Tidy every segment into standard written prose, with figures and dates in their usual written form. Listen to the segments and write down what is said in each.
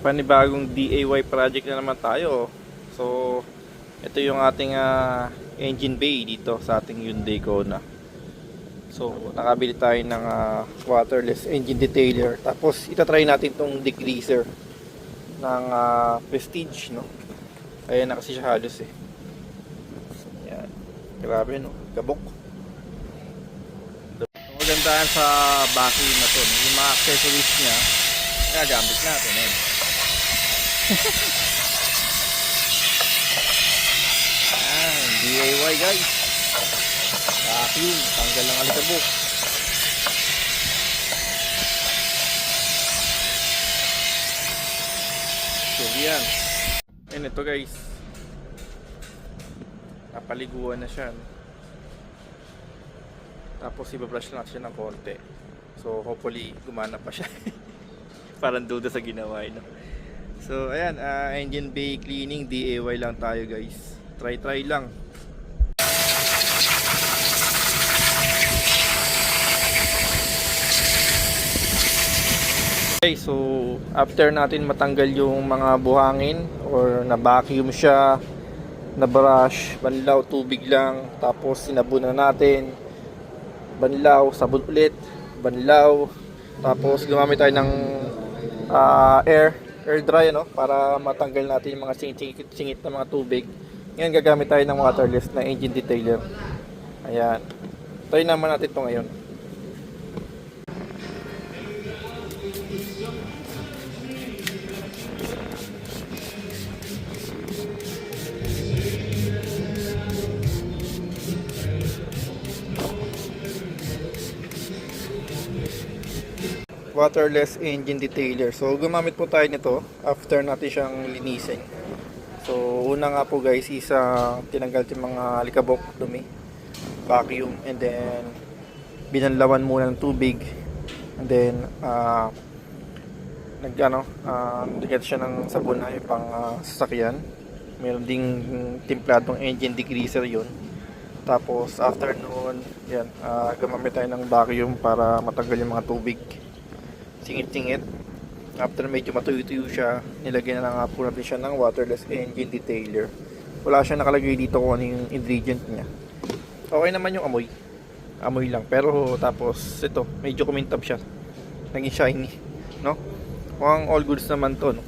panibagong DIY project na naman tayo. So ito yung ating engine bay dito sa ating Hyundai Kona. So nakabili tayo ng waterless engine detailer. Tapos itatry natin tong degreaser ng Prestige, no? Ayan na kasi siya halos eh. Yan. Grabe, no? Kabok. Magandaan sa vacuum na to, no? Yung mga accessories niya gagamit natin eh. DIY guys, vacuum, tanggal ng alikabok. So yan, and ito guys, napaliguan na siya, no? Tapos ibabrush lang siya ng konti. So hopefully gumana pa siya. Parang duda sa ginawa, no? So ayan, engine bay cleaning, DIY lang tayo guys. Try lang. Okay, so after natin matanggal yung mga buhangin or na vacuum siya, na brush, banlaw, tubig lang, tapos sinabunan natin, banlaw, sabon ulit, banlaw, tapos gumamit tayo ng air dry, no, para matanggal natin yung mga singit na mga tubig. Ngayon gagamit tayo ng waterless na engine detailer. Ayan, try naman natin ito ngayon. Waterless engine detailer. So gumamit po tayo nito after natin siyang linisin. So una nga po guys is tinanggal yung mga alikabok, dumi, vacuum, and then binanlawan muna ng tubig, and then nagyan siya ng sabon na yung pang sasakyan. Meron ding timpladong engine degreaser yun. Tapos after noon, yan, gumamit tayo ng vacuum para matanggal yung mga tubig, singit-singit. After medyo matuyo-tuyo siya, nilagyan na nga po natin siya ng waterless engine detailer. Wala siya nakalagay dito kung ano yung ingredient niya. Okay naman yung amoy lang, pero tapos ito, medyo kumintab siya, naging shiny, no? Mukhang all goods naman to, no?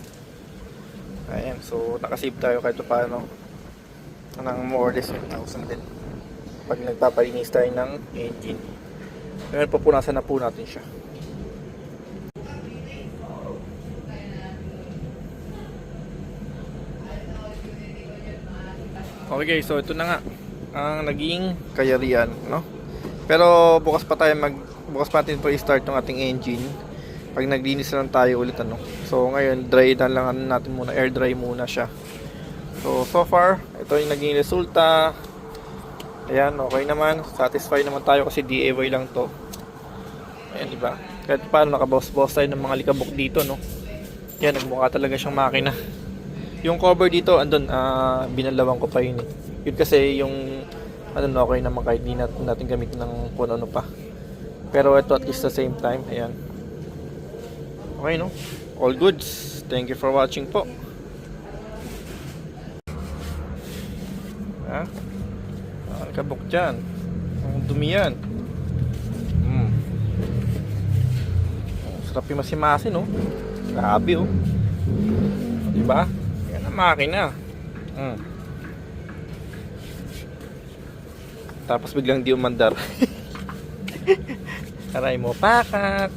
Ayan, so nakasave tayo kahit paano ng more or less 1,000 din pag nagpapalinis tayo ng engine. Ngayon pupunasan na po natin siya. Okay guys, so ito na nga ang naging kayarian, no? Pero bukas pa natin po i-start yung ating engine pag naglinis na lang tayo ulit, ano? So ngayon dry na lang natin muna, air dry muna siya. So far ito yung naging resulta. Ayan, okay naman, satisfied naman tayo kasi DIY lang to. Ayan, diba? Kahit paano nakaboss-boss tayo ng mga likabok dito, no? Yan, nagmukha talaga siyang makina. Yung cover dito, andun, binalawang ko pa yun eh. Yun kasi yung, okay naman kahit di natin gamitin ng kung ano pa. Pero ito at least the same time, ayan. Okay, no? All goods. Thank you for watching po. Ha? Kabok dyan. Ang dumi yan. Sarap yung masimasi, no? Grabe, oh. Diba? Yan ang makina. Tapos biglang di umandar. Aray mo, pakak.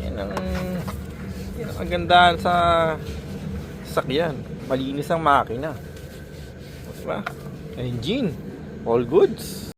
Yan ang kagandahan sa sakyan. Malinis ang makina. Diba? Engine. All goods.